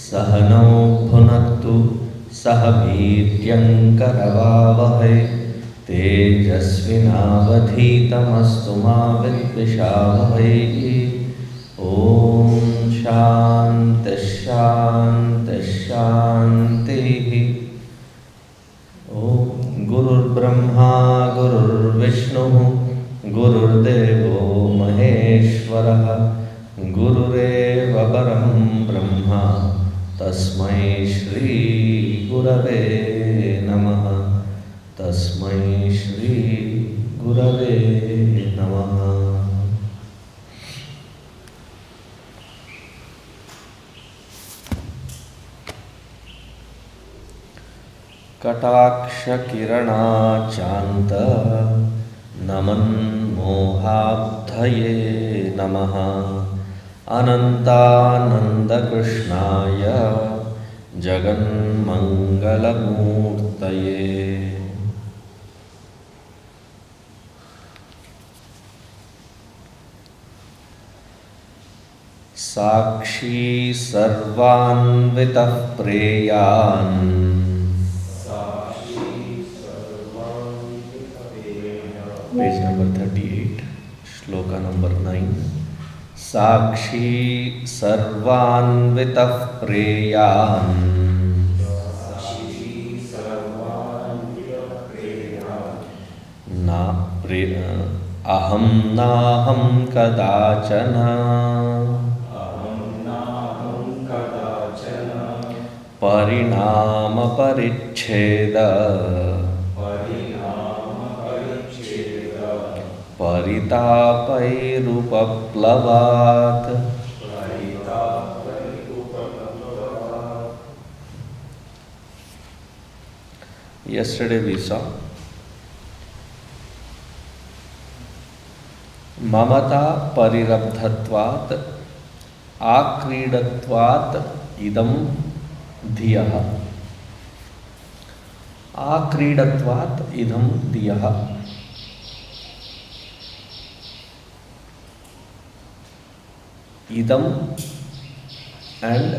सहनौ भुनक्तु सह वीर्यङ्करवावहै तेजस्विनावधीतमस्तु मा विद्विषावहै। ॐ शान्तिः शान्तिः शान्तिः। ॐ गुरुर्ब्रह्मा गुरुर्विष्णुः गुरुर्देवो महेश्वरः गुरुरेव परं ब्रह्म तस्मै श्री गुरवे नमः। तस्मै श्री गुरवे नमः। कटाक्षकिरणाचान्त नमन्मोहाब्धये नमः। अनन्तानन्दकृष्णाय जगन्मङ्गलमूर्तये। साक्षी सर्वान्वितः प्रेयान् पेज नंबर 38 श्लोका नंबर 9। साक्षी सर्वान्वितः प्रेयान् अहं नाहं कदाचन परिणामपरिच्छेद परितापैरुपप्लवात्। Yesterday we saw mamata parirabdhatvat akridatvat idam dhiyah। akridatvat idam dhiyah, idam and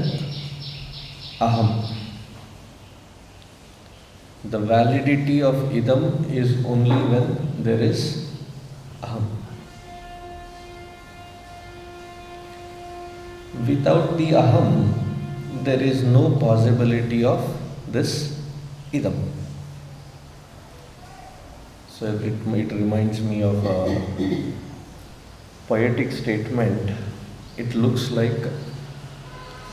aham. The validity of idam is only when there is aham. Without the aham, there is no possibility of this idam. So it reminds me of a poetic statement. It looks like,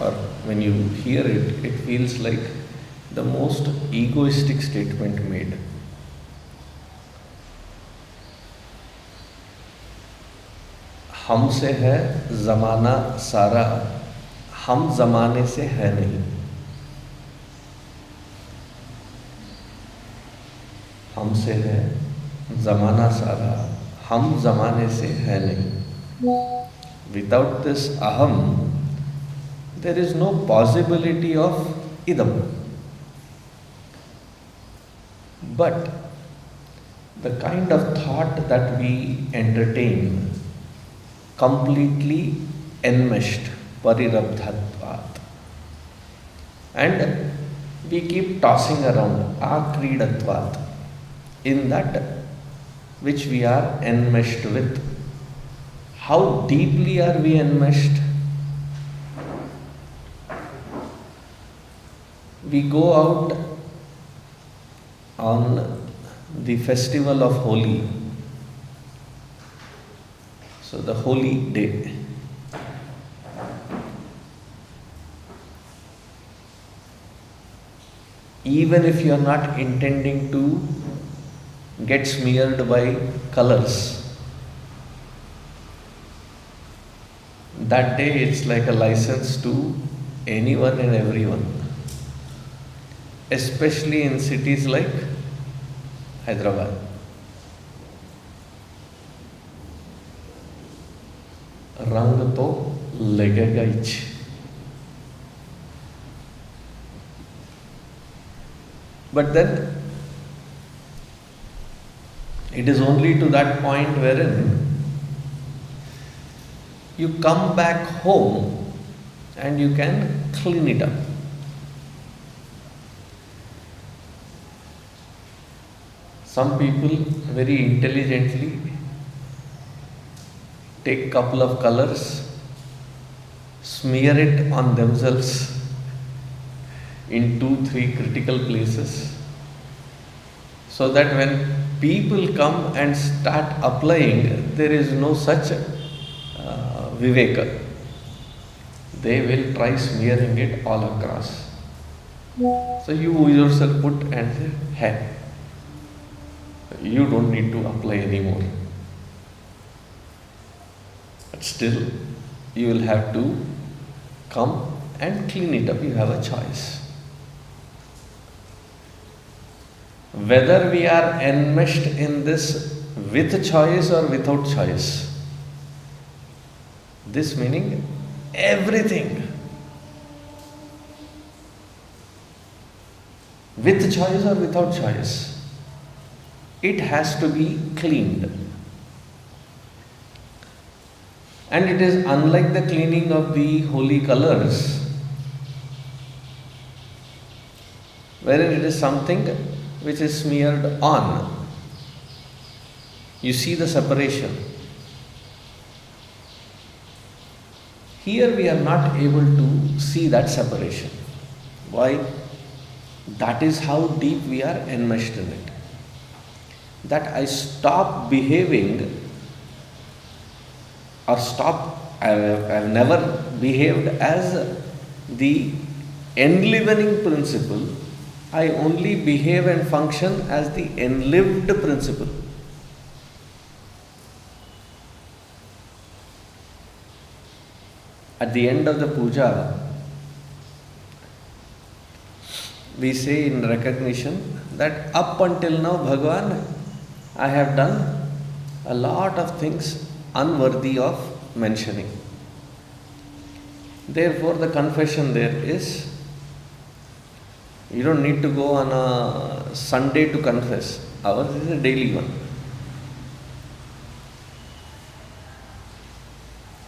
or when you hear it, it feels like the most egoistic statement made. हमसे है ज़माना सारा, हम ज़माने से है नहीं। हमसे है ज़माना सारा, हम ज़माने से है नहीं। Without this aham, there is no possibility of idam. But the kind of thought that we entertain, completely enmeshed, parirabdhatvat, and we keep tossing around akridatvat, in that which we are enmeshed with. How deeply are we enmeshed? We go out on the festival of Holi. So the holy day. Even if you are not intending to get smeared by colors, that day it's like a license to anyone and everyone, especially in cities like Hyderabad. रंग तो लगेगा ही. But then it is only to that point wherein you come back home and you can clean it up. Some people very intelligently take couple of colors, smear it on themselves in 2-3 critical places, so that when people come and start applying, there is no such viveka. They will try smearing it all across. So you yourself put and say, hey, you don't need to apply anymore. But still, you will have to come and clean it up. You have a choice. Whether we are enmeshed in this with choice or without choice. This meaning everything. With choice or without choice, it has to be cleaned. And it is unlike the cleaning of the holy colors, wherein it is something which is smeared on. You see the separation. Here we are not able to see that separation. Why? That is how deep we are enmeshed in it. That I stop behaving or I have never behaved as the enlivening principle. I only behave and function as the enlived principle. At the end of the puja, we say in recognition that up until now, Bhagavan, I have done a lot of things unworthy of mentioning. Therefore, the confession there is, you don't need to go on a Sunday to confess. Ours is a daily one.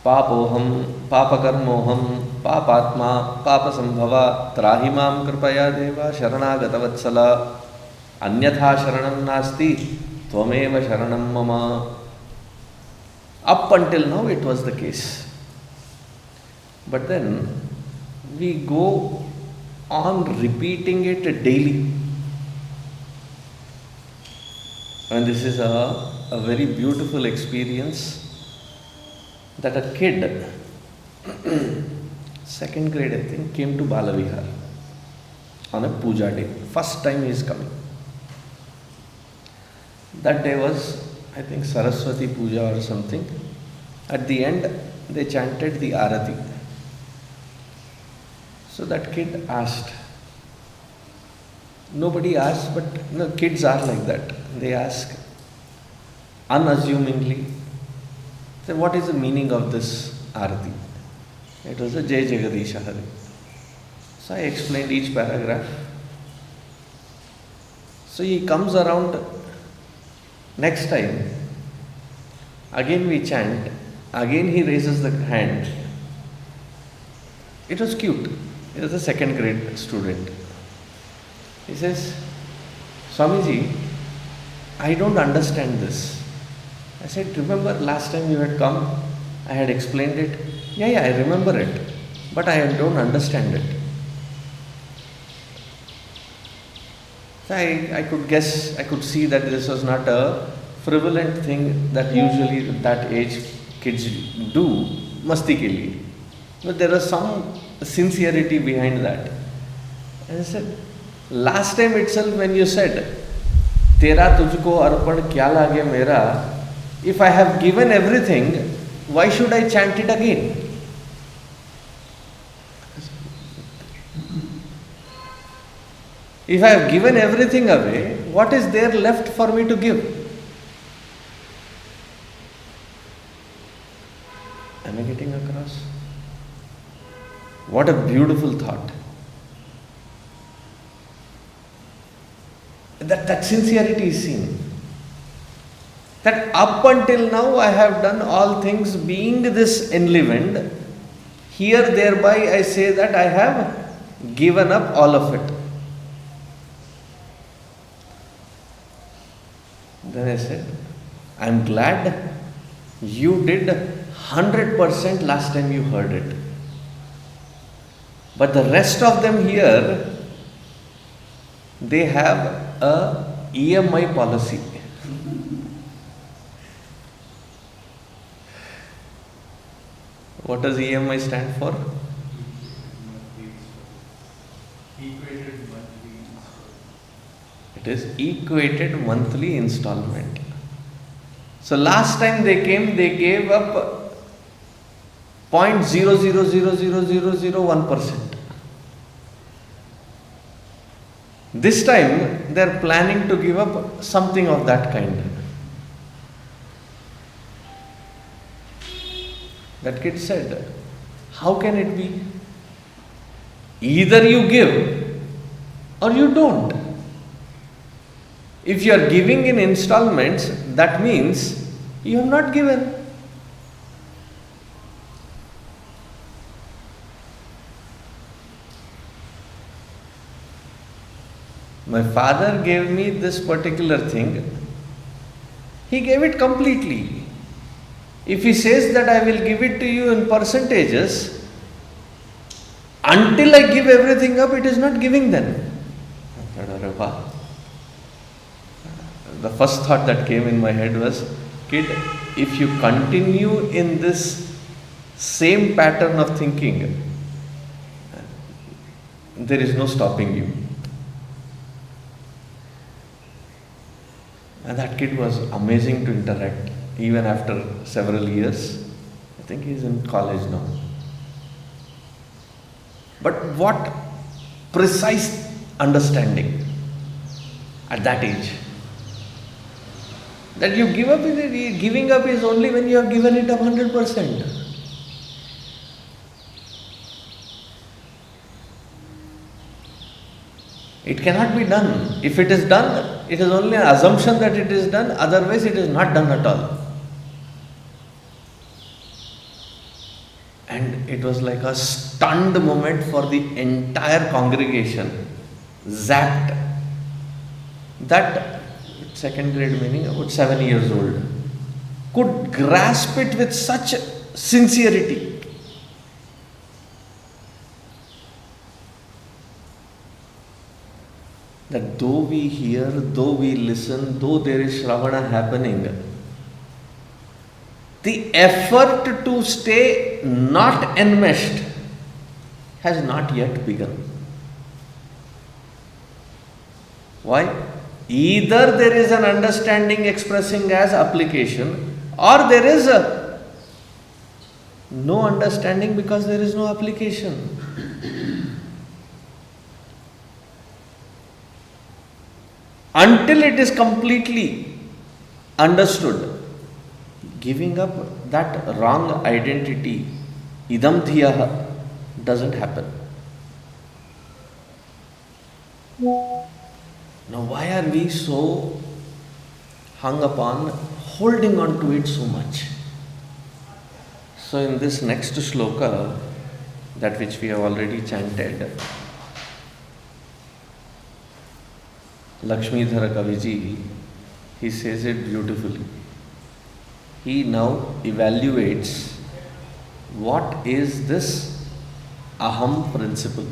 Papoham, papakarmoham, papatma, papasambhava, trahimam kripaya deva, sharanagata anyatha sharanam nasti, tvameva sharanam mama. Up until now it was the case. But then we go on repeating it daily. And this is a very beautiful experience that a kid, second grade I think, came to Balavihar on a puja day. First time he is coming. That day was, I think, Saraswati puja or something. At the end, they chanted the Arati. So that kid asked. Nobody asked, but kids are like that. They ask unassumingly, say, what is the meaning of this Arati? It was a Jai Jagadisha Hari. So I explained each paragraph. So he comes around next time, again we chant, again he raises the hand. It was cute. He was a second grade student. He says, Swamiji, I don't understand this. I said, remember last time you had come, I had explained it. Yeah, I remember it, but I don't understand it. So I could guess, I could see that this was not a prevalent thing that usually at that age kids do, masti ke liye. But there was some sincerity behind that. And I said, last time itself when you said, Tera tujhko arpan kya lage mera, if I have given everything, why should I chant it again? If I have given everything away, what is there left for me to give? Am I getting across? What a beautiful thought. That sincerity is seen. That up until now I have done all things being this enlivened. Here thereby I say that I have given up all of it. Then I said, I am glad you did 100% last time you heard it. But the rest of them here, they have a EMI policy. What does EMI stand for? It is equated monthly installment. So last time they came, they gave up 0.00000001%. This time they are planning to give up something of that kind. That kid said, how can it be? Either you give or you don't. If you are giving in installments, that means you have not given. My father gave me this particular thing. He gave it completely. If he says that I will give it to you in percentages, until I give everything up, it is not giving then. The first thought that came in my head was, kid, if you continue in this same pattern of thinking, there is no stopping you. And that kid was amazing to interact, even after several years. I think he's in college now. But what precise understanding at that age. That you give up, giving up is only when you have given it up 100%. It cannot be done. If it is done, it is only an assumption that it is done, otherwise it is not done at all. And it was like a stunned moment for the entire congregation. Zapped. That second grade meaning about 7 years old could grasp it with such sincerity. That though we hear, though we listen, though there is Shravana happening, the effort to stay not enmeshed has not yet begun. Why? Either there is an understanding expressing as application, or there is no understanding because there is no application. Until it is completely understood, giving up that wrong identity, idam dhiyaha, doesn't happen. Now, why are we so hung upon holding on to it so much? So, in this next shloka, that which we have already chanted, Lakshmidhara Kaviji, he says it beautifully. He now evaluates what is this aham principle.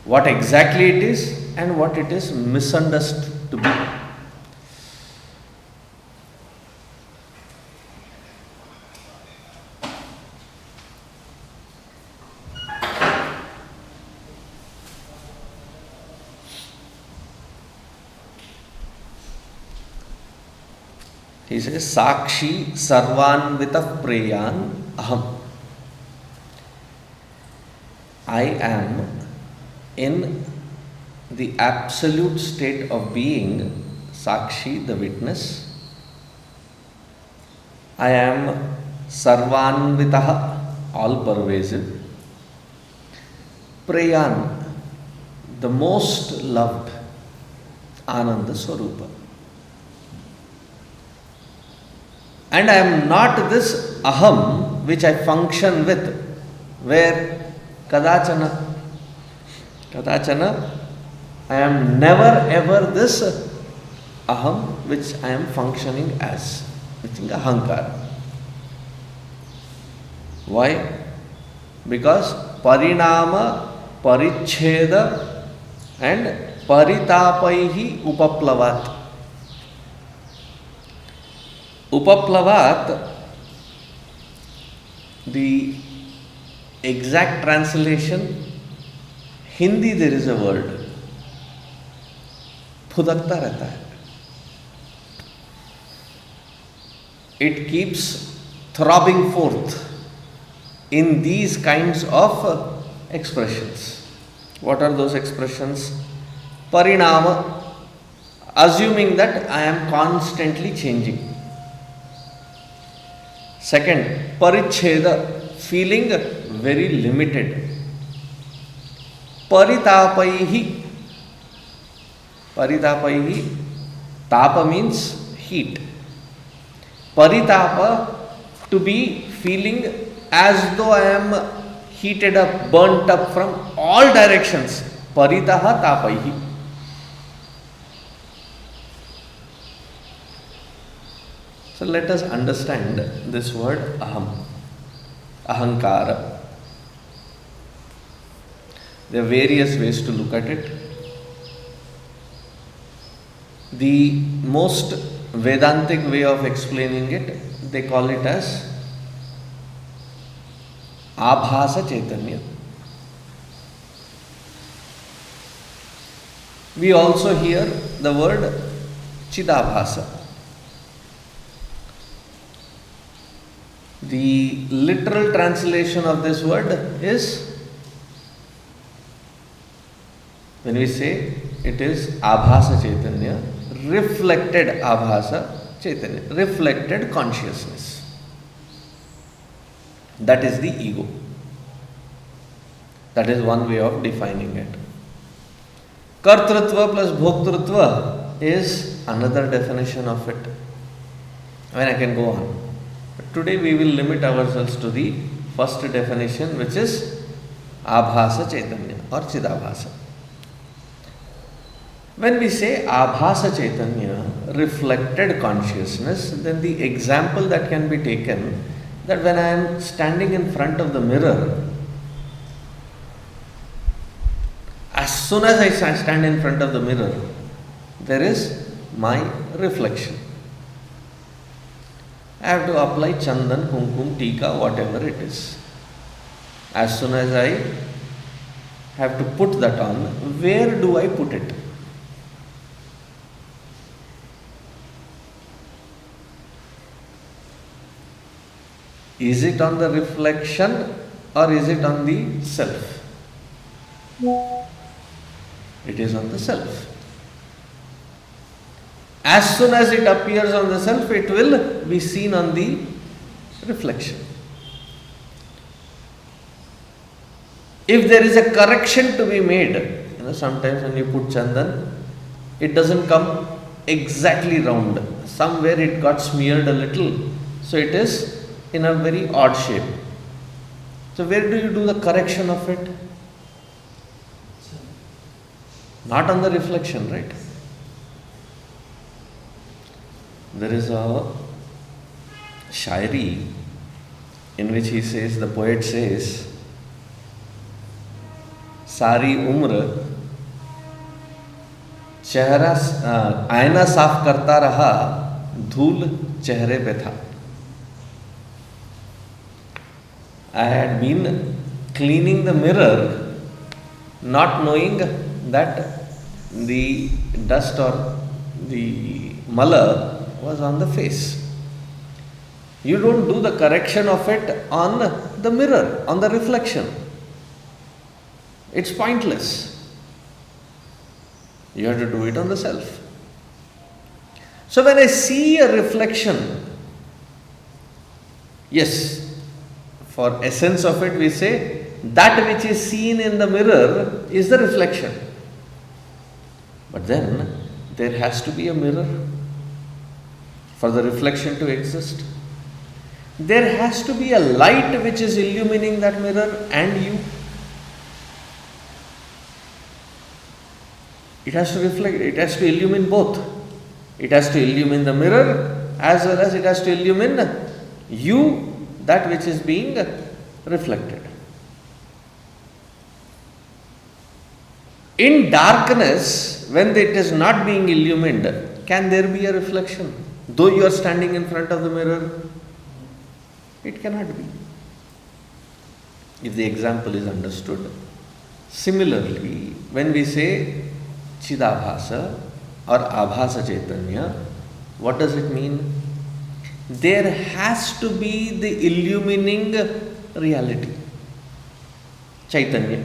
what exactly it is and what it is misunderstood to be. He says, sākṣī sarvānvitaḥ preyānahaṃ. I am in the absolute state of being, sākṣī, the witness. I am sarvānvitaḥ, all pervasive. Preyānahaṃ, the most loved, Ananda Swarupa. And I am not this aham which I function with, where kadācana, I am never ever this aham which I am functioning as, which is ahankara. Why? Because pariṇāmaparicchedaparitāpairupaplavāt and paritapaihi upaplavāt, the exact translation, Hindi there is a word, phudakta rehta hai. It keeps throbbing forth in these kinds of expressions. What are those expressions? Pariṇāma, assuming that I am constantly changing. Second, pariccheda, feeling very limited. Paritapaihi, tapa means heat. Paritapa, to be feeling as though I am heated up, burnt up from all directions. Paritaha tapaihi. So let us understand this word aham, ahankara. There are various ways to look at it. The most Vedantic way of explaining it, they call it as abhasa chaitanya. We also hear the word chidabhasa. The literal translation of this word is, when we say it is abhasa chaitanya, reflected abhasa chaitanya, reflected consciousness. That is the ego. That is one way of defining it. Kartrutva plus bhoktrutva is another definition of it. I mean, I can go on. But today we will limit ourselves to the first definition, which is abhasa chaitanya or chidabhasa. When we say abhasa chaitanya, reflected consciousness, then the example that can be taken, that when I am standing in front of the mirror, as soon as I stand in front of the mirror, there is my reflection. I have to apply chandan, kumkum, tika, whatever it is. As soon as I have to put that on, where do I put it? Is it on the reflection or is it on the self? It is on the self. As soon as it appears on the self, it will be seen on the reflection. If there is a correction to be made, sometimes when you put chandan, it doesn't come exactly round. Somewhere it got smeared a little, so it is in a very odd shape. So where do you do the correction of it? Not on the reflection, right? There is a shairi in which he says, the poet says, सारी उम्र चेहरा आईना साफ करता रहा, धूल चेहरे पे था. I had been cleaning the mirror, not knowing that the dust or the mala was on the face. You don't do the correction of it on the mirror, on the reflection. It's pointless. You have to do it on the self. So when I see a reflection, yes, for essence of it we say that which is seen in the mirror is the reflection. But then there has to be a mirror for the reflection to exist. There has to be a light which is illumining that mirror and you. It has to reflect, it has to illumine both. It has to illumine the mirror as well as it has to illumine you, that which is being reflected. In darkness, when it is not being illumined, can there be a reflection? Though you are standing in front of the mirror, it cannot be. If the example is understood. Similarly, when we say Chidabhasa or Abhasa Chaitanya, what does it mean? There has to be the illumining reality, Chaitanya.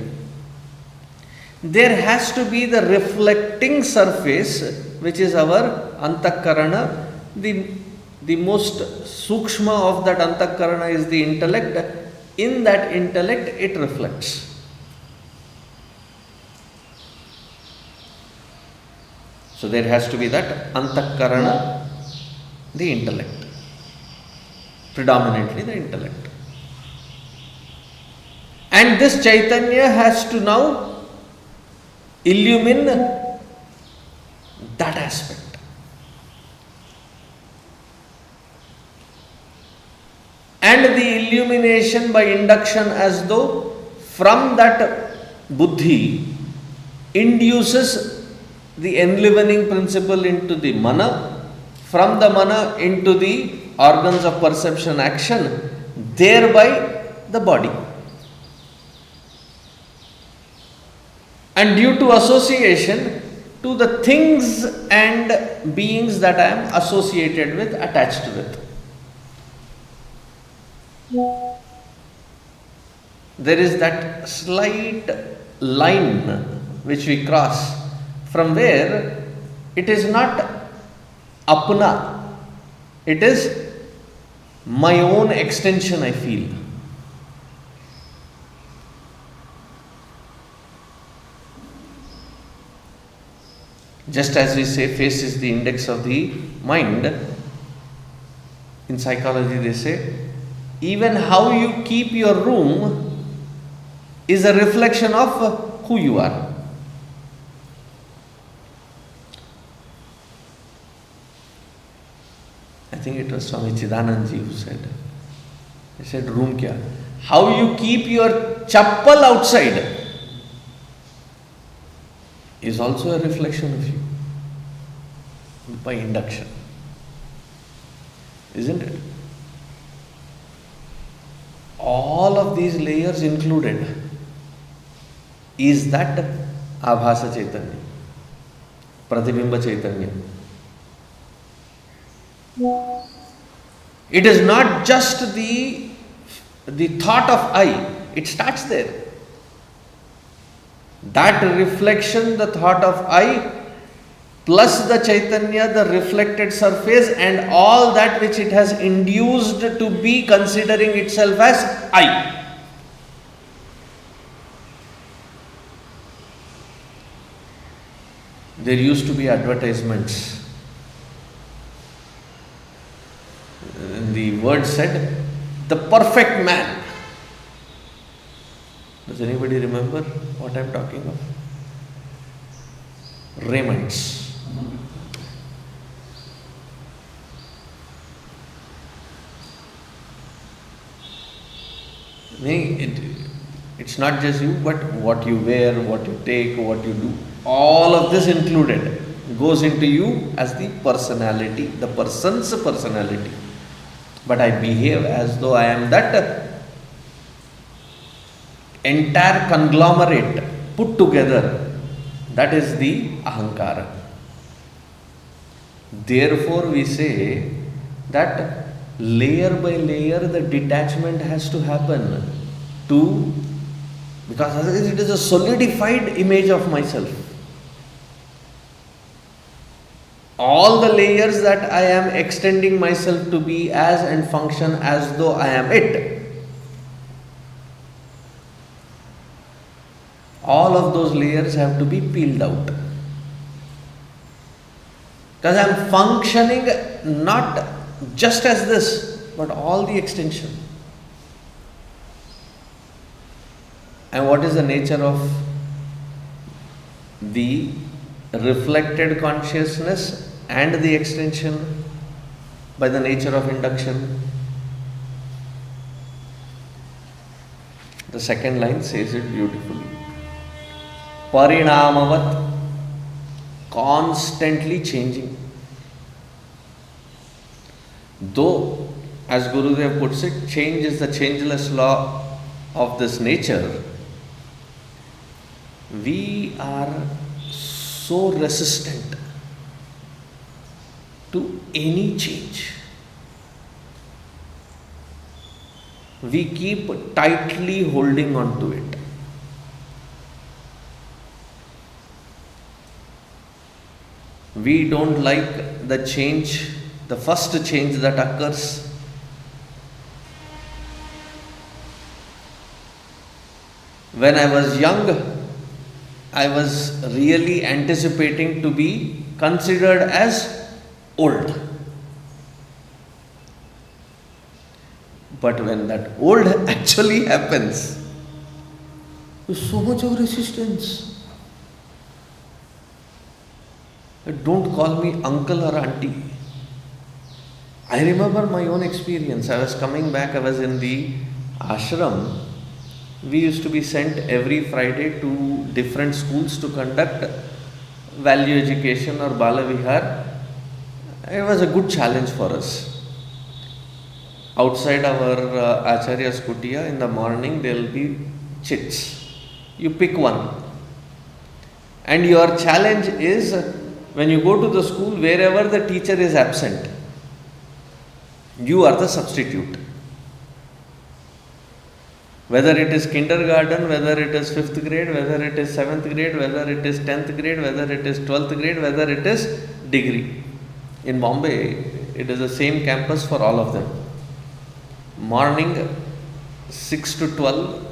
There has to be the reflecting surface, which is our Antakarana. The most sukshma of that Antakarana is the intellect. In that intellect, it reflects. So there has to be that Antakarana, the intellect. Predominantly the intellect. And this Chaitanya has to now illumine that aspect. And the illumination by induction, as though from that buddhi induces the enlivening principle into the mana, from the mana into the organs of perception action, thereby the body. And due to association, to the things and beings that I am associated with, attached with. There is that slight line which we cross, from where it is not apna, it is my own extension, I feel. Just as we say face is the index of the mind, in psychology they say even how you keep your room is a reflection of who you are. I think it was Swami Chidanandji who said, he said, room kya? How you keep your chappal outside is also a reflection of you by induction. Isn't it? All of these layers included is that Abhasa Chaitanya, Pratibimba Chaitanya. It is not just the thought of I, it starts there. That reflection, the thought of I, plus the Chaitanya, the reflected surface, and all that which it has induced to be considering itself as I. There used to be advertisements. The word said, the perfect man. Does anybody remember what I am talking of? Raymond's. It's not just you, but what you wear, what you take, what you do. All of this included goes into you as the personality, the person's personality. But I behave as though I am that entire conglomerate put together. That is the ahankara. Therefore, we say that layer by layer the detachment has to happen because otherwise it is a solidified image of myself. All the layers that I am extending myself to be as and function as though I am it, all of those layers have to be peeled out. Because I am functioning not just as this, but all the extension. And what is the nature of the reflected consciousness and the extension by the nature of induction? The second line says it beautifully. Pariṇāmavat, constantly changing. Though, as Gurudev puts it, change is the changeless law of this nature, we are so resistant to any change. We keep tightly holding on to it. We don't like the change, the first change that occurs. When I was young, I was really anticipating to be considered as old. But when that old actually happens, there's so much of resistance. Don't call me uncle or auntie. I remember my own experience. I was coming back, I was in the ashram. We used to be sent every Friday to different schools to conduct value education or Bala Vihar. It was a good challenge for us. Outside our Acharya's Kutiya in the morning there will be chits. You pick one. And your challenge is, when you go to the school, wherever the teacher is absent, you are the substitute. Whether it is kindergarten, whether it is 5th grade, whether it is 7th grade, whether it is 10th grade, whether it is 12th grade, whether it is degree. In Bombay, it is the same campus for all of them. Morning 6 to 12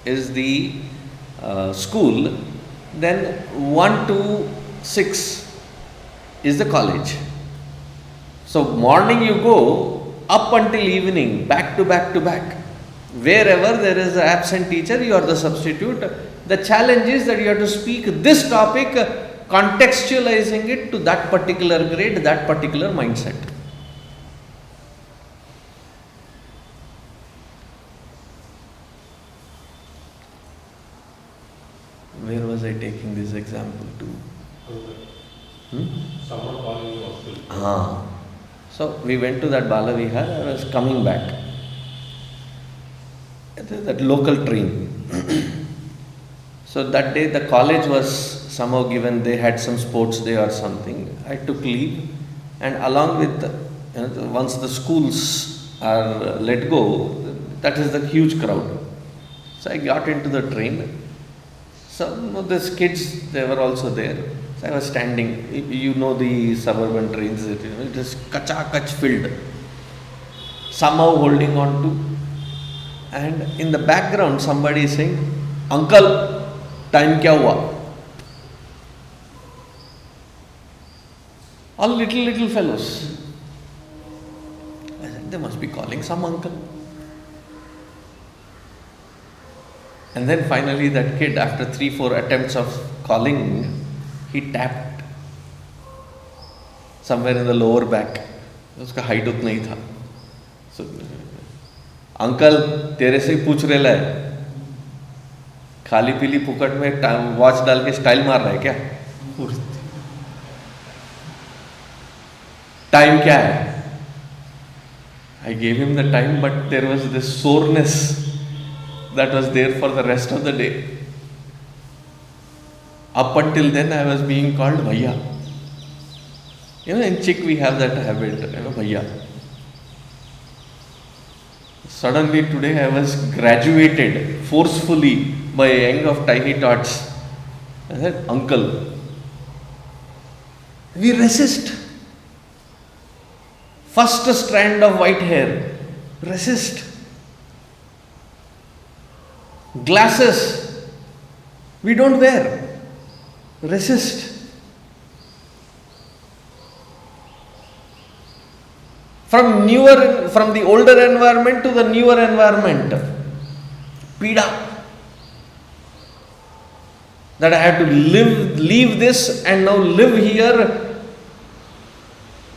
is the school, then 1 to 6 is the college. So morning you go up until evening, back to back to back. Wherever there is an absent teacher, you are the substitute. The challenge is that you have to speak this topic, contextualizing it to that particular grade, that particular mindset. Where was I taking this example to? Someone calling you hospital. So we went to that Bala Vihar. I was coming back. That local train. So that day the college was somehow given, they had some sports day or something. I took leave, and along with once the schools are let go, that is the huge crowd. So I got into the train. Some of these kids, they were also there. So I was standing. You know the suburban trains, it is kach filled. Somehow holding on to. And in the background, somebody is saying, "Uncle, time kya hua?" All little fellows. I said, they must be calling some uncle. And then finally that kid, after 3-4 attempts of calling, he tapped somewhere in the lower back. Uska height utna hi tha. So, "Uncle, तेरे से पूछ रहा है." खाली पीली फुकट में watch डाल के स्टाइल मार रहा है क्या? टाइम क्या है? I gave him the time, but there was this soreness that was there for the rest of the day. Up until then, I was being called Bhaiya. You know, in Sikh we have that habit, Bhaiya. Suddenly today I was graduated forcefully by a young of tiny tots. I said, Uncle. We resist. First strand of white hair, resist. Glasses, we don't wear, resist. From the older environment to the newer environment, pida. That I have to leave this and now live here.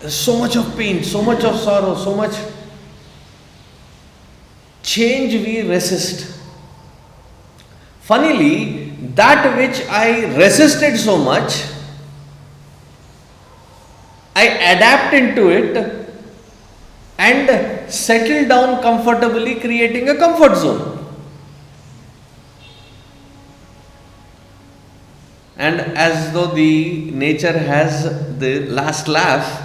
So much of pain, so much of sorrow, so much change we resist. Funnily, that which I resisted so much, I adapt into it and settle down comfortably, creating a comfort zone. And as though the nature has the last laugh,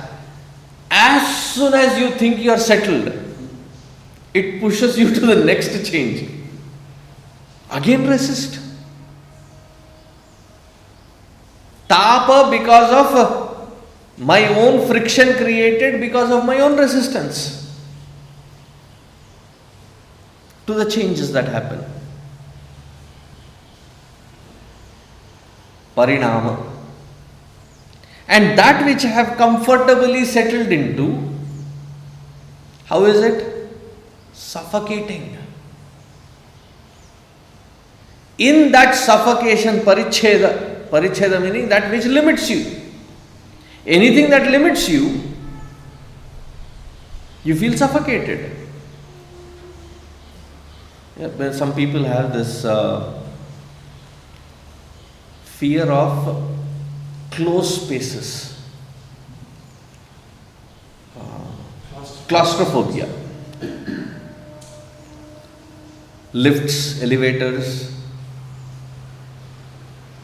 as soon as you think you are settled, it pushes you to the next change. Again resist. Tapa because of my own friction created because of my own resistance to the changes that happen. Pariṇāmaṃ. And that which I have comfortably settled into, how is it? Suffocating. In that suffocation, paricheda meaning that which limits you. Anything that limits you, you feel suffocated. Yeah, some people have this fear of closed spaces, claustrophobia, lifts, elevators.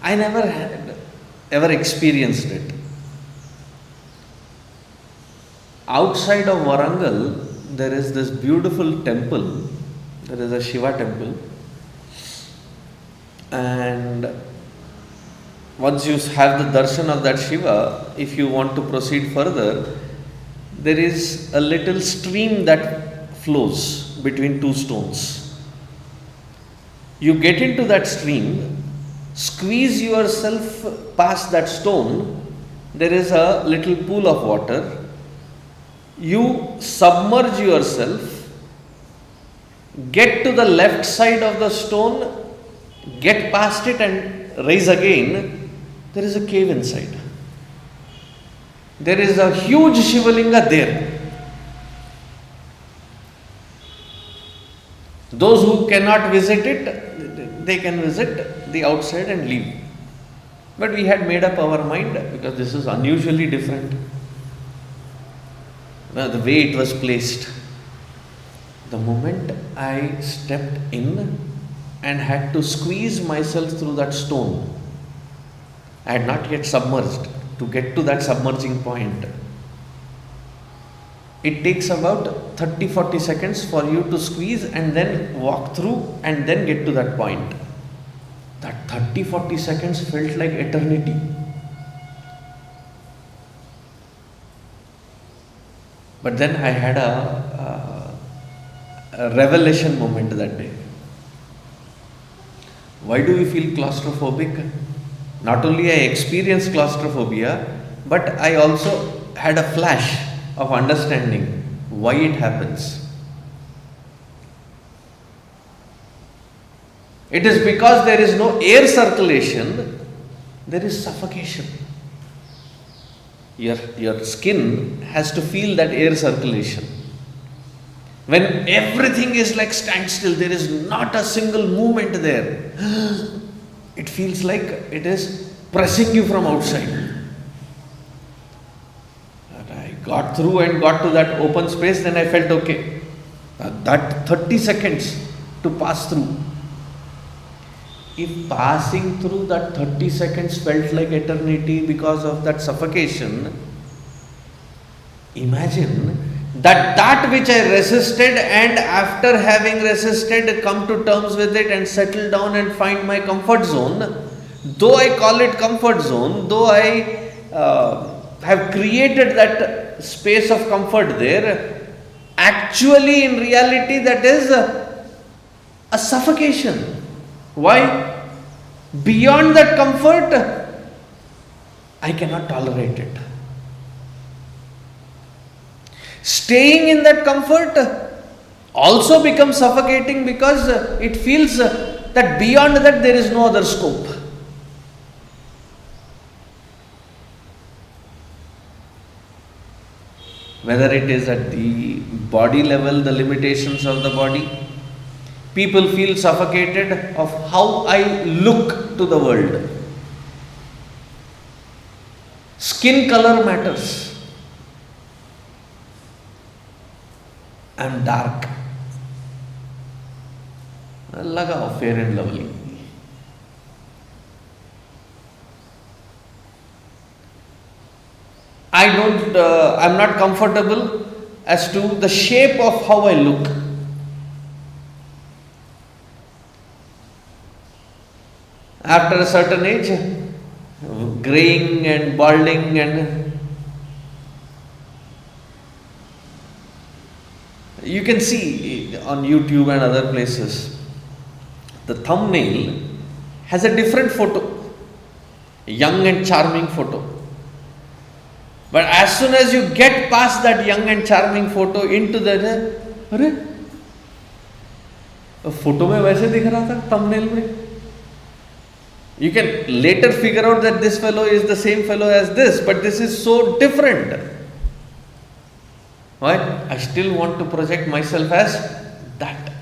I never had ever experienced it. Outside of Warangal, there is this beautiful temple. There is a Shiva temple, and once you have the darshan of that Shiva, if you want to proceed further, there is a little stream that flows between two stones. You get into that stream, squeeze yourself past that stone, there is a little pool of water. You submerge yourself, get to the left side of the stone, get past it and rise again. There is a cave inside. There is a huge Shivalinga there. Those who cannot visit it, they can visit the outside and leave. But we had made up our mind because this is unusually different. The way it was placed. The moment I stepped in and had to squeeze myself through that stone, I had not yet submerged. To get to that submerging point, it takes about 30-40 seconds for you to squeeze and then walk through and then get to that point. That 30-40 seconds felt like eternity. But then I had a revelation moment that day. Why do we feel claustrophobic? Not only I experienced claustrophobia, but I also had a flash of understanding why it happens. It is because there is no air circulation, there is suffocation. Your skin has to feel that air circulation. When everything is like standstill, there is not a single movement there. it feels like it is pressing you from outside. And I got through and got to that open space, then I felt okay. That 30 seconds to pass through. If passing through that 30 seconds felt like eternity because of that suffocation, imagine that which I resisted, and after having resisted, come to terms with it and settle down and find my comfort zone. Though I call it comfort zone, though I have created that space of comfort there, actually in reality that is a suffocation. Why? Beyond that comfort, I cannot tolerate it. Staying in that comfort also becomes suffocating because it feels that beyond that there is no other scope. Whether it is at the body level, the limitations of the body, people feel suffocated of how I look to the world. Skin color matters. I'm dark. Lagao fair and lovely. I'm not comfortable as to the shape of how I look. After a certain age, graying and balding and you can see on YouTube and other places, the thumbnail has a different photo, a young and charming photo. But as soon as you get past that young and charming photo into the, अरे photo में वैसे दिख रहा था thumbnail में. You can later figure out that this fellow is the same fellow as this, but this is so different. Why? I still want to project myself as that,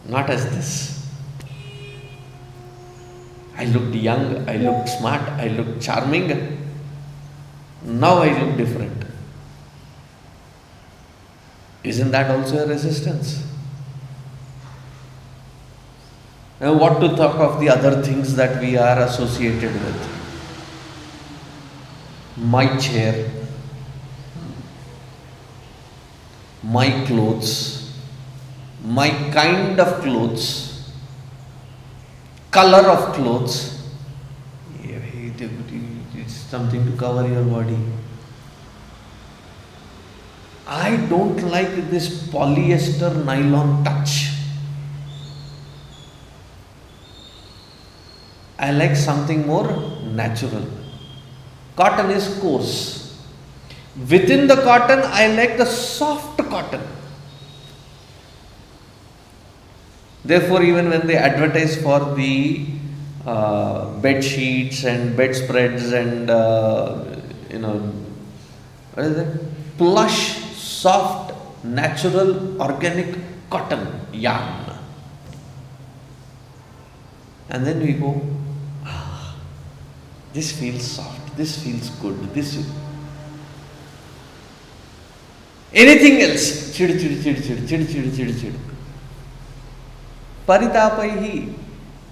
not as this. I looked young, I looked smart, I looked charming. Now I look different. Isn't that also a resistance? Now, what to talk of the other things that we are associated with? My chair, my clothes, my kind of clothes, color of clothes. It's something to cover your body. I don't like this polyester nylon touch. I like something more natural. Cotton is coarse. Within the cotton, I like the soft cotton. Therefore, even when they advertise for the bed sheets and bedspreads and what is it? Plush, soft, natural, organic cotton yarn. And then we go, this feels soft, this feels good, anything else, chid. Paritapaihi.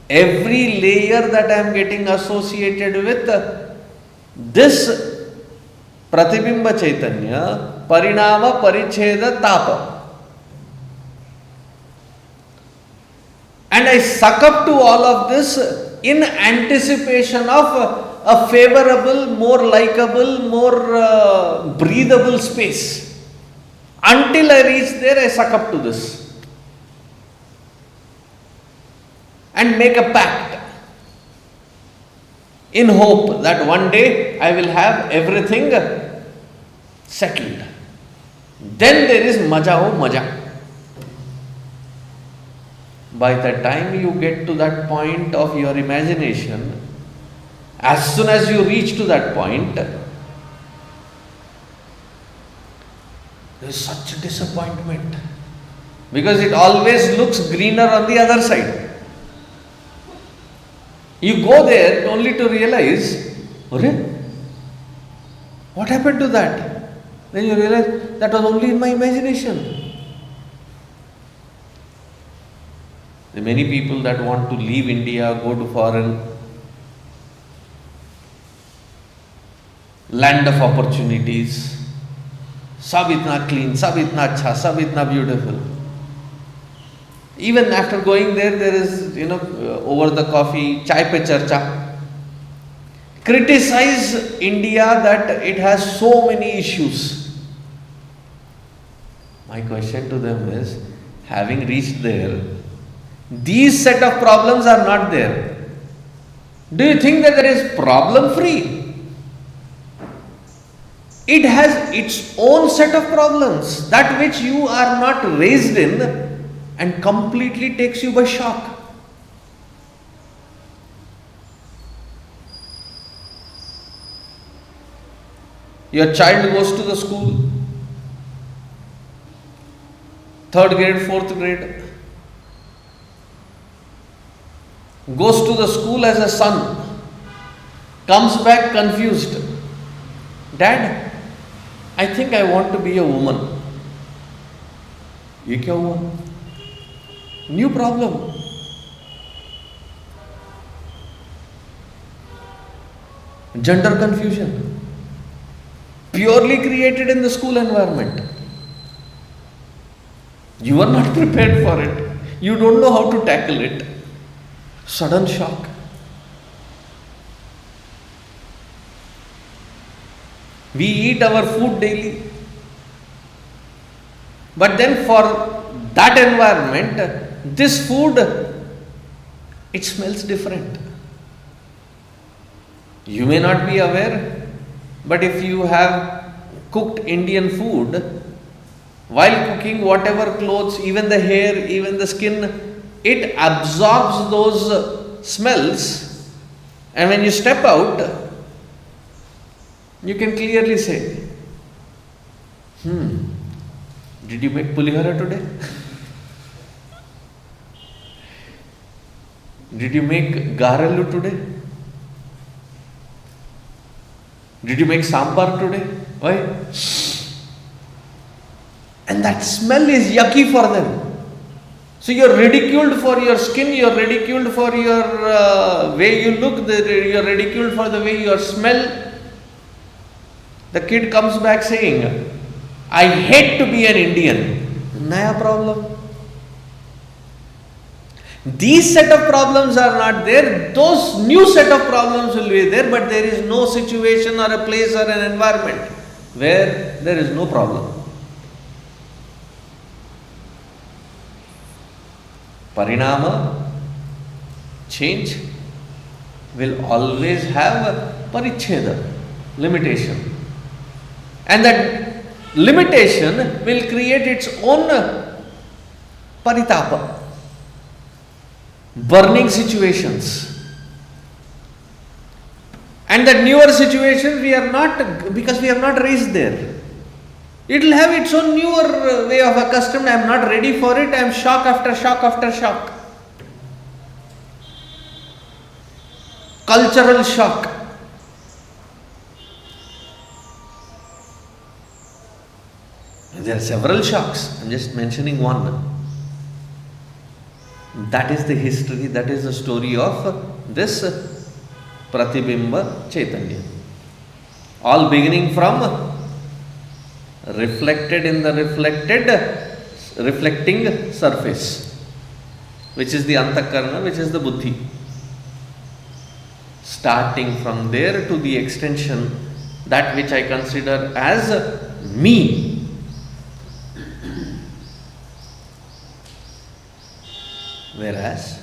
Every layer that I am getting associated with this Pratibimba Chaitanya, pariṇāmaparicchedaparitāpairupaplavāt. And I suck up to all of this in anticipation of a favorable, more likable, more breathable space. Until I reach there, I suck up to this. And make a pact in hope that one day I will have everything settled. Then there is maja o maja. By the time you get to that point of your imagination, as soon as you reach to that point, there is such a disappointment. Because it always looks greener on the other side. You go there only to realize, what happened to that? Then you realize that was only in my imagination. There are many people that want to leave India, go to foreign land of opportunities. Sab itna clean, sab itna acha, sab itna beautiful. Even after going there is, over the coffee, chai pe charcha. Criticize India that it has so many issues. My question to them is, having reached there, these set of problems are not there. Do you think that there is problem free? It has its own set of problems, that which you are not raised in, and completely takes you by shock. Your child goes to the school, 3rd grade, 4th grade, goes to the school as a son, comes back confused. Dad, I think I want to be a woman. ये क्या हुआ? New problem. Gender confusion. Purely created in the school environment. You are not prepared for it. You don't know how to tackle it. Sudden shock. We eat our food daily. But then for that environment, this food, it smells different. You may not be aware, but if you have cooked Indian food, while cooking, whatever clothes, even the hair, even the skin, it absorbs those smells, and when you step out, you can clearly say, did you make pulihara today? Did you make garelu today? Did you make sambar today? Why? And that smell is yucky for them. So you're ridiculed for your skin, you're ridiculed for your way you look, you're ridiculed for the way you smell. The kid comes back saying, I hate to be an Indian. Naya problem. These set of problems are not there. Those new set of problems will be there, but there is no situation or a place or an environment where there is no problem. Pariṇāma, change, will always have paricheda, limitation. And that limitation will create its own paritapa, burning situations. And that newer situation we are not, because we are not raised there. It will have its own newer way of accustomed. I am not ready for it. I am shock after shock after shock. Cultural shock. There are several shocks. I am just mentioning one. That is the history, that is the story of this Pratibimba Chaitanya. All beginning from reflected in the reflecting surface, which is the Antakarana, which is the Buddhi. Starting from there to the extension, that which I consider as me. Whereas,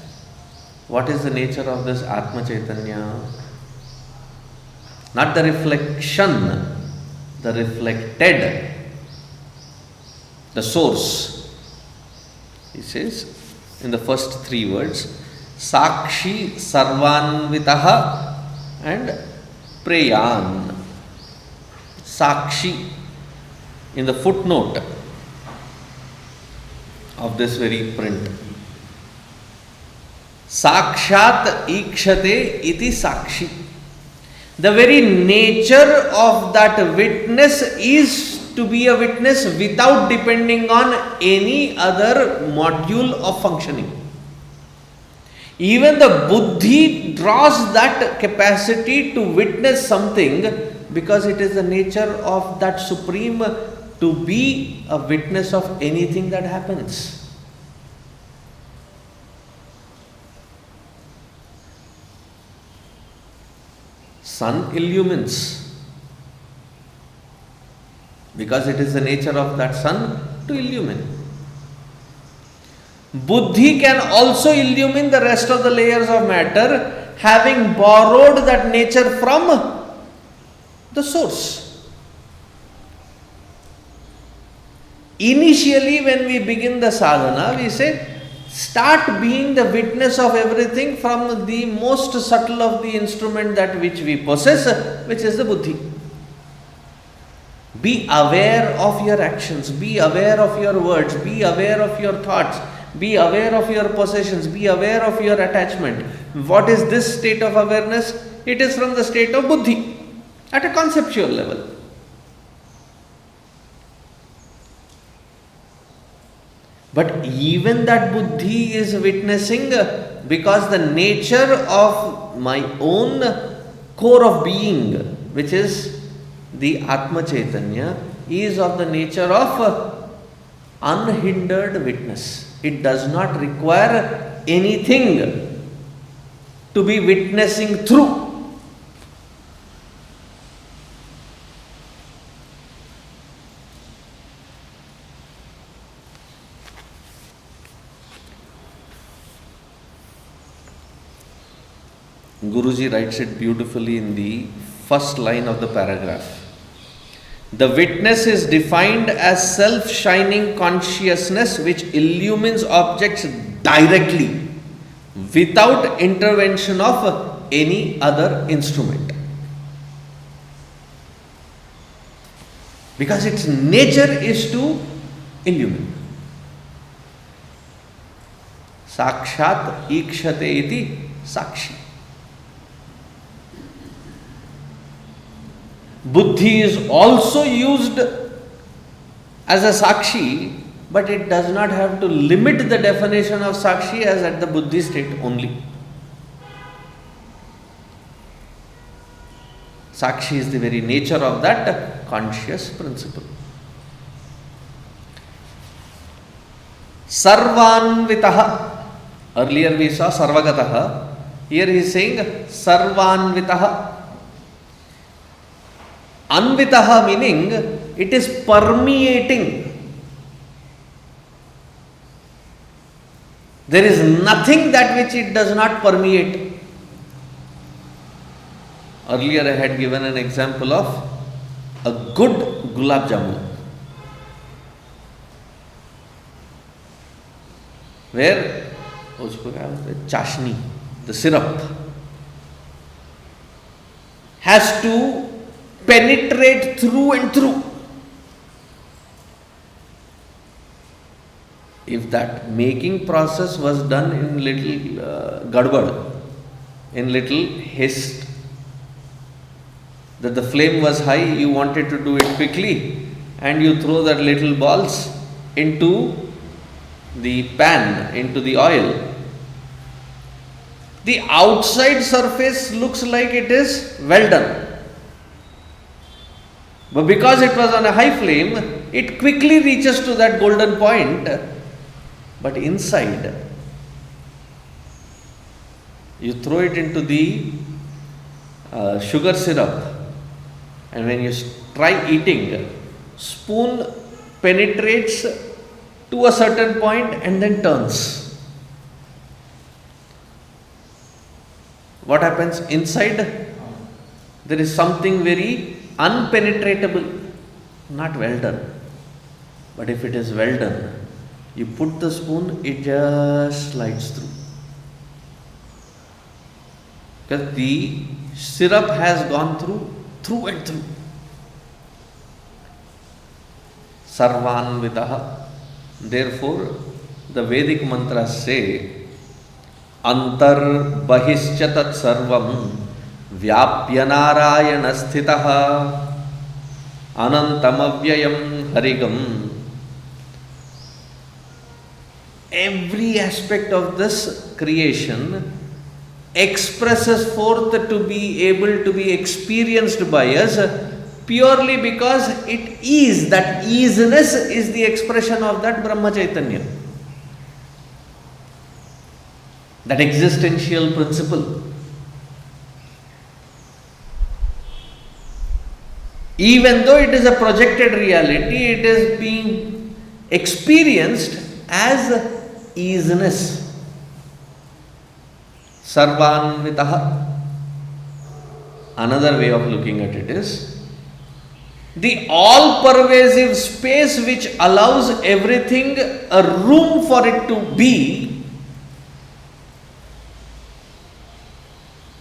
what is the nature of this Atma Chaitanya? Not the reflection, the reflected, the source. He says in the first 3 words, sākṣī, sarvānvitaḥ and preyānahaṃ. Sākṣī, in the footnote of this very print. Sakshat ikshate iti sākṣī. The very nature of that witness is to be a witness without depending on any other module of functioning. Even the buddhi draws that capacity to witness something because it is the nature of that supreme to be a witness of anything that happens. Sun illumines because it is the nature of that sun to illumine. Buddhi can also illumine the rest of the layers of matter, having borrowed that nature from the source. Initially, when we begin the sadhana, we say, start being the witness of everything from the most subtle of the instrument that which we possess, which is the buddhi. Be aware of your actions, be aware of your words, be aware of your thoughts, be aware of your possessions, be aware of your attachment. What is this state of awareness? It is from the state of buddhi at a conceptual level. But even that buddhi is witnessing because the nature of my own core of being, which is the Atma Chaitanya, is of the nature of unhindered witness. It does not require anything to be witnessing through. Guruji writes it beautifully in the first line of the paragraph. The witness is defined as self-shining consciousness which illumines objects directly without intervention of any other instrument. Because its nature is to illumine. Sakshat ikshate iti sākṣī. Buddhi is also used as a sākṣī, but it does not have to limit the definition of sākṣī as at the buddhi state only. Sākṣī is the very nature of that conscious principle. Sarvānvitaḥ. Earlier we saw sarvagataḥ. Here he is saying sarvānvitaḥ. Anvitaḥ meaning it is permeating. There is nothing that which it does not permeate. Earlier I had given an example of a good gulab jamun, where chashni, the syrup, has to penetrate through and through. If that making process was done in little gadbad, in little haste, that the flame was high, you wanted to do it quickly, and you throw that little balls into the pan, into the oil. The outside surface looks like it is well done. But because it was on a high flame, it quickly reaches to that golden point. But inside, you throw it into the sugar syrup, and when you try eating, spoon penetrates to a certain point and then turns. What happens inside? There is something very unpenetratable, not well done. But if it is well done, you put the spoon, it just slides through. Because the syrup has gone through and through. Sarvānvitaḥ. Therefore, the Vedic mantras say, Antar bahischa tat sarvam vyapya narayana sthitaha anantam avyayam harigam. Every aspect of this creation expresses forth to be able to be experienced by us purely because it is, that easiness is the expression of that Brahma Chaitanya, that existential principle. Even though it is a projected reality, it is being experienced as easiness. Sarvānvitaḥ. Another way of looking at it is the all-pervasive space which allows everything a room for it to be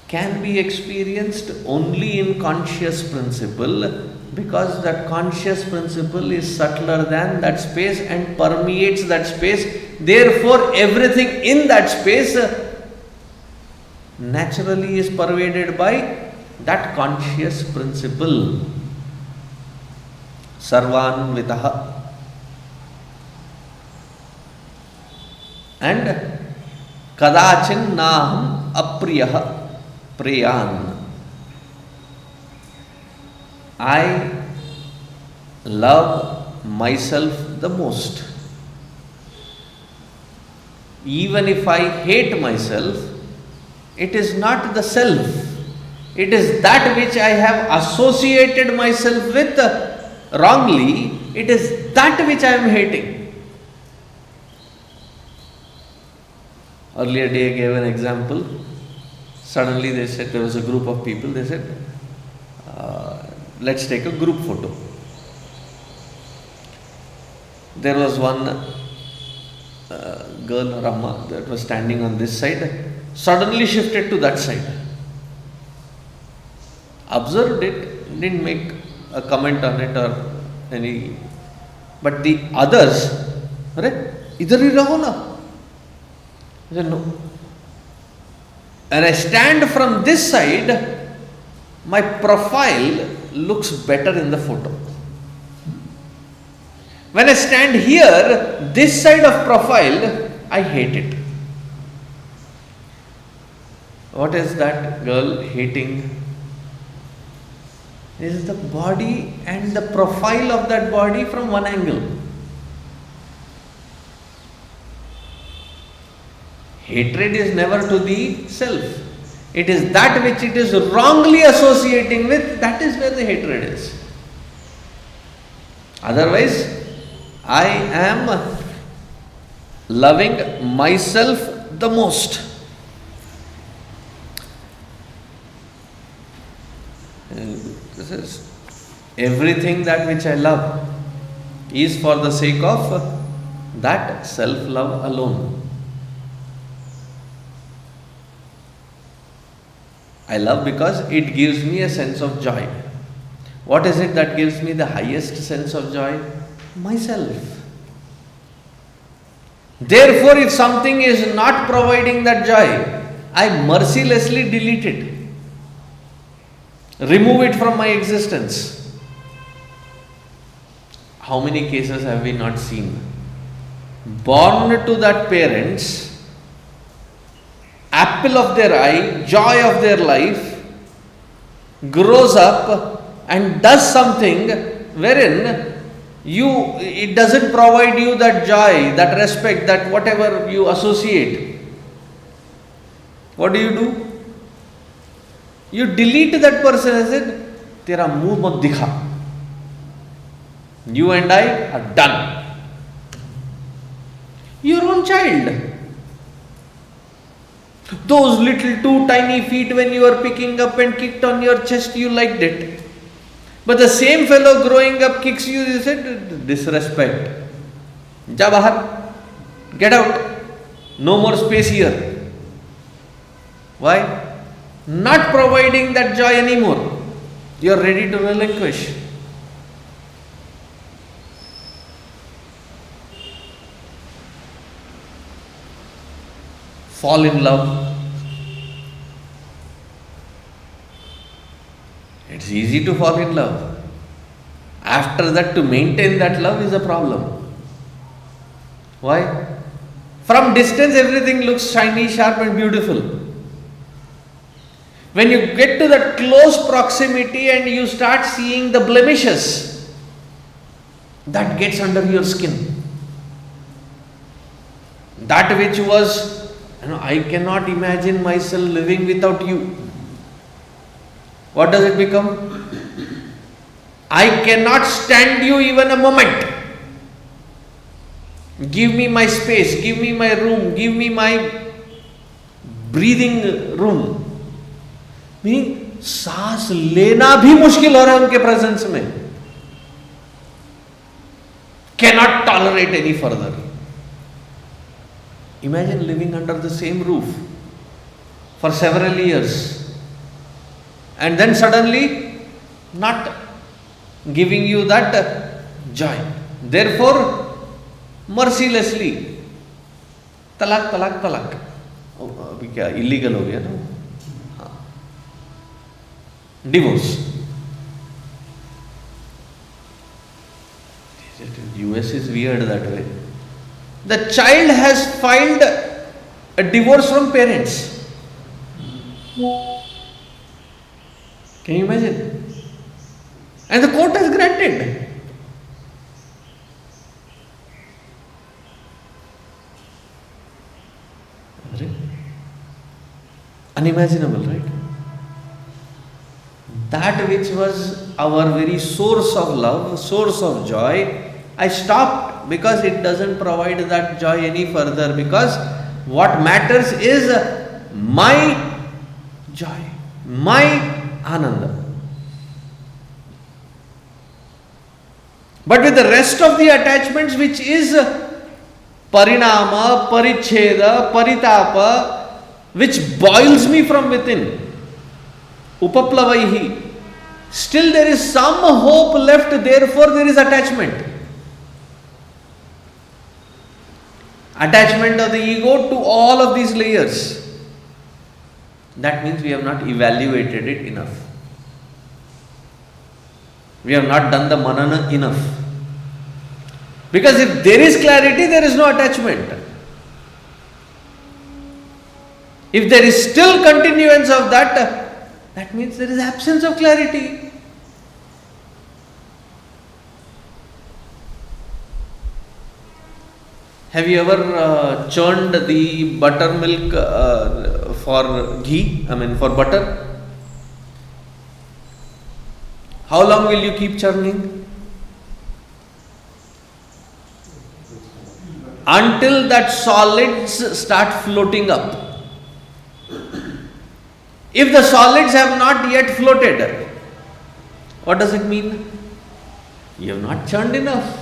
can be experienced only in conscious principle, because that conscious principle is subtler than that space and permeates that space. Therefore, everything in that space naturally is pervaded by that conscious principle. Sarvānvitaḥ. And kadācana nāhaṃ apriyah preyānahaṃ. I love myself the most. Even if I hate myself, it is not the self. It is that which I have associated myself with wrongly. It is that which I am hating. Earlier day I gave an example. Suddenly they said, there was a group of people, they said, let's take a group photo. There was one girl, Rama, that was standing on this side, suddenly shifted to that side. Observed it, didn't make a comment on it or any. But the others, idhar hi raho na. I said, no. When I stand from this side, my profile looks better in the photo. When I stand here, this side of profile, I hate it. What is that girl hating? Is the body and the profile of that body from one angle. Hatred is never to the self. It is that which it is wrongly associating with, that is where the hatred is. Otherwise, I am loving myself the most. This is everything that which I love is for the sake of that self-love alone. I love because it gives me a sense of joy. What is it that gives me the highest sense of joy? Myself. Therefore, if something is not providing that joy, I mercilessly delete it. Remove it from my existence. How many cases have we not seen? Born to that parents, apple of their eye, joy of their life, grows up and does something wherein it doesn't provide you that joy, that respect, that whatever you associate. What do? You delete that person as it, tera muh mat dikha. You and I are done. Your own child. Those little 2 tiny feet when you were picking up and kicked on your chest, you liked it. But the same fellow growing up kicks you, you said, disrespect. Ja bahar, get out. No more space here. Why? Not providing that joy anymore. You are ready to relinquish. fall in love. It's easy to fall in love. After that, to maintain that love is a problem. Why? From distance, everything looks shiny, sharp, and beautiful. When you get to that close proximity and you start seeing the blemishes, that gets under your skin. That which was, I cannot imagine myself living without you. What does it become? I cannot stand you even a moment. Give me my space, give me my room, give me my breathing room. Meaning, सांस लेना भी मुश्किल हो रहा है उनके presence में. Cannot tolerate any further. Imagine living under the same roof for several years and then suddenly not giving you that joy. Therefore, mercilessly, talak, talak, talak. अभी क्या illegal हो गया ना? Divorce. US is weird that way. The child has filed a divorce from parents. Can you imagine? And the court has granted. Unimaginable, right? That which was our very source of love, source of joy, I stopped because it doesn't provide that joy any further, because what matters is my joy, my ananda. But with the rest of the attachments, which is pariṇāmaparicchedaparitāpairupaplavāt, which boils me from within, upaplavaihi, still there is some hope left, therefore there is attachment. Attachment of the ego to all of these layers. That means we have not evaluated it enough. We have not done the manana enough. Because if there is clarity, there is no attachment. If there is still continuance of that, that means there is absence of clarity. Have you ever churned the buttermilk for ghee? For butter? How long will you keep churning? Until that solids start floating up. If the solids have not yet floated, what does it mean? You have not churned enough.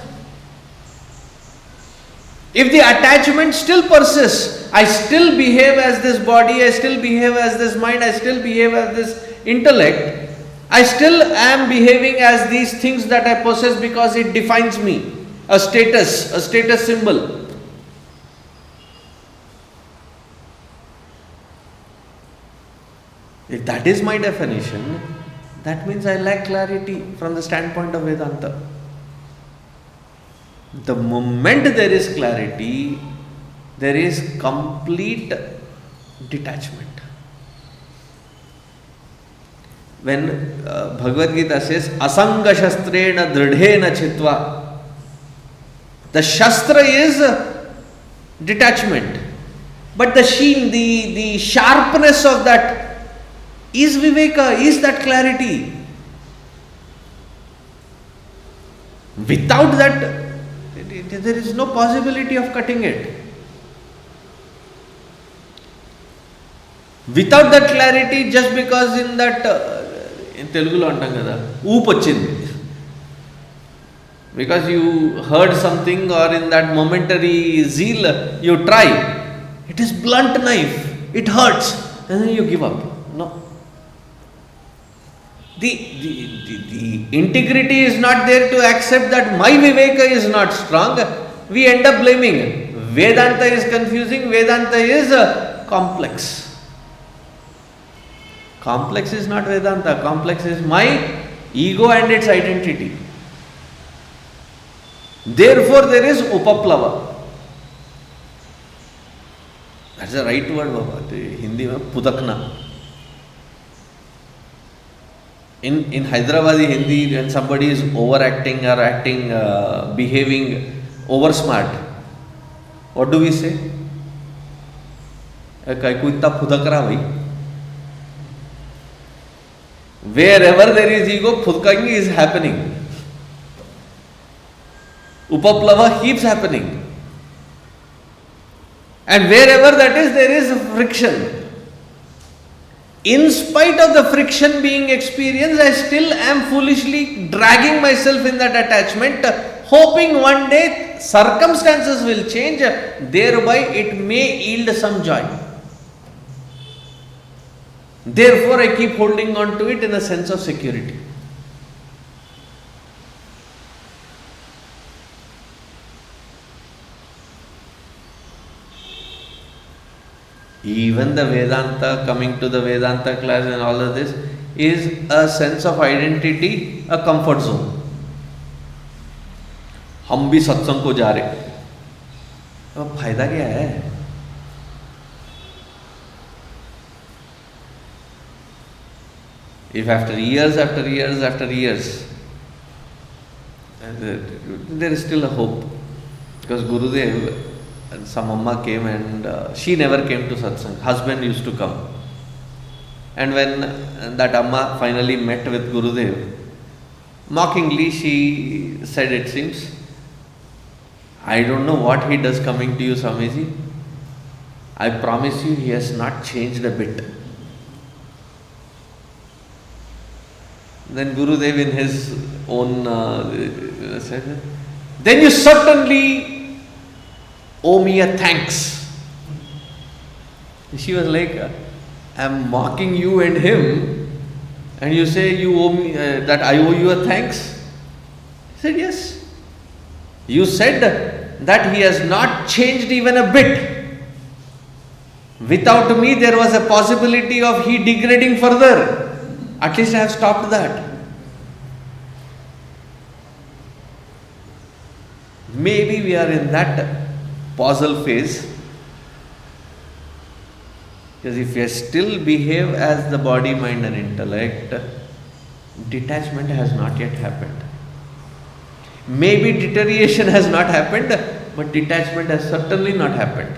If the attachment still persists, I still behave as this body, I still behave as this mind, I still behave as this intellect, I still am behaving as these things that I possess because it defines me, a status symbol. If that is my definition, that means I lack clarity from the standpoint of Vedanta. The moment there is clarity, there is complete detachment. When Bhagavad Gita says, Asanga shastrena dridhena chitva, the shastra is detachment. But the sheen, the sharpness of that is viveka, is that clarity. Without that, there is no possibility of cutting it. Without that clarity, just because in that, in Telugu lo antam kada, oop vachindi. Because you heard something or in that momentary zeal, you try. It is blunt knife. It hurts. And then you give up. No. The integrity is not there to accept that my viveka is not strong. We end up blaming. Vedanta is confusing. Vedanta is complex. Complex is not Vedanta. Complex is my ego and its identity. Therefore, there is upaplava. That's the right word, Baba. Hindi mein pudakna. In Hyderabadi Hindi, when somebody is overacting or acting, behaving over smart, what do we say? Koई itna pudak raha bhai. Wherever there is ego, pudkangi is happening. Upaplava keeps happening. And wherever that is, there is friction. In spite of the friction being experienced, I still am foolishly dragging myself in that attachment, hoping one day circumstances will change, thereby it may yield some joy. Therefore, I keep holding on to it in a sense of security. Even the Vedanta, coming to the Vedanta class and all of this, is a sense of identity, a comfort zone. हम भी सत्संग को जा रहे, अब फायदा क्या है? If after years, there is still a hope, because Gurudev, and some Amma came and she never came to satsang. Husband used to come. And when that Amma finally met with Gurudev, mockingly she said, it seems, I don't know what he does coming to you, Swamiji. I promise you, he has not changed a bit. Then Gurudev in his own said, then you certainly owe me a thanks. She was like, I am mocking you and him, and you say you owe me, that I owe you a thanks? He said, yes. You said that he has not changed even a bit. Without me, there was a possibility of he degrading further. At least I have stopped that. Maybe we are in that puzzle phase, because if we still behave as the body, mind and intellect, detachment has not yet happened. Maybe deterioration has not happened, but detachment has certainly not happened.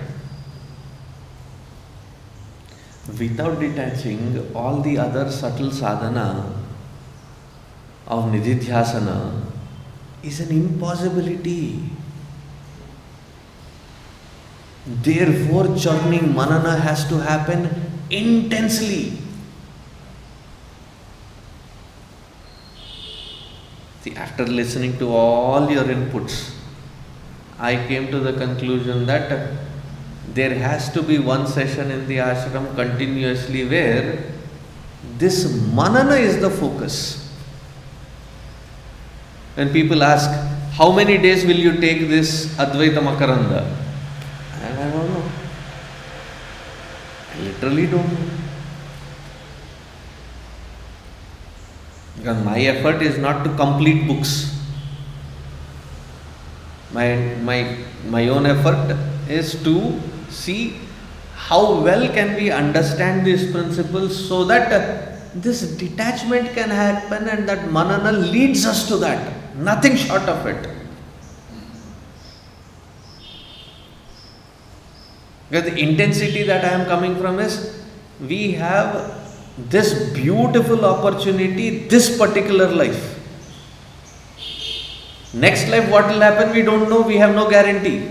Without detaching, all the other subtle sadhana of nididhyasana is an impossibility. Therefore, churning manana has to happen intensely. See, after listening to all your inputs, I came to the conclusion that there has to be one session in the ashram continuously where this manana is the focus. When people ask, how many days will you take this Advaita Makaranda? And I don't know. I literally don't know. Because my effort is not to complete books. My own effort is to see how well can we understand these principles so that this detachment can happen and that manana leads us to that. Nothing short of it. Because the intensity that I am coming from is, we have this beautiful opportunity, this particular life. Next life, what will happen, we don't know, we have no guarantee.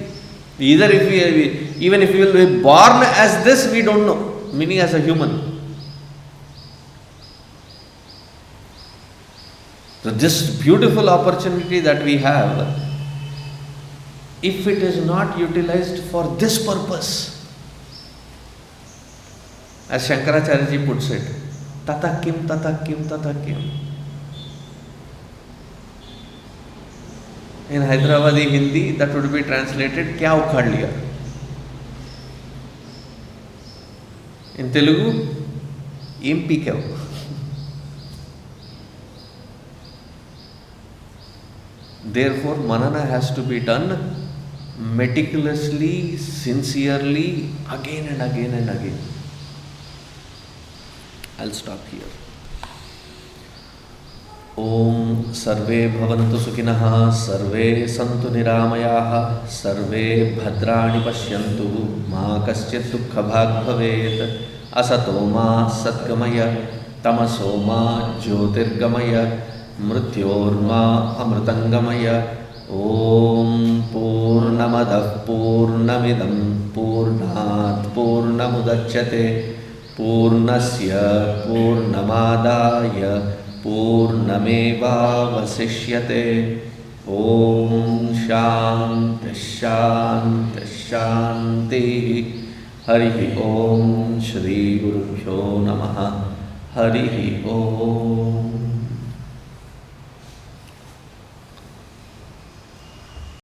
Either even if we will be born as this, we don't know, meaning as a human. So this beautiful opportunity that we have, if it is not utilized for this purpose, as Shankaracharya ji puts it, tata kim, tata kim, tata kim. In Hyderabadi Hindi, that would be translated, kya ukhad liya? In Telugu, ఏం పీకావు? Therefore, manana has to be done meticulously, sincerely, again and again and again. I'll stop here. Om sarve bhavantu sukhinah, sarve santu niramayaः, sarve bhadrani pashyantu, ma kaschit dukkha bhag bhavet, asato ma satgamaya, tamaso ma jyotirgamaya, mrityorma amritangamaya. Om purnamadah purnamidam purnat purnamudachyate purnasya purnamadaya purnamevavasishyate. Om shanti shanti shanti. Harihi Om. Shri Gurubhyo Namaha. Harihi Om.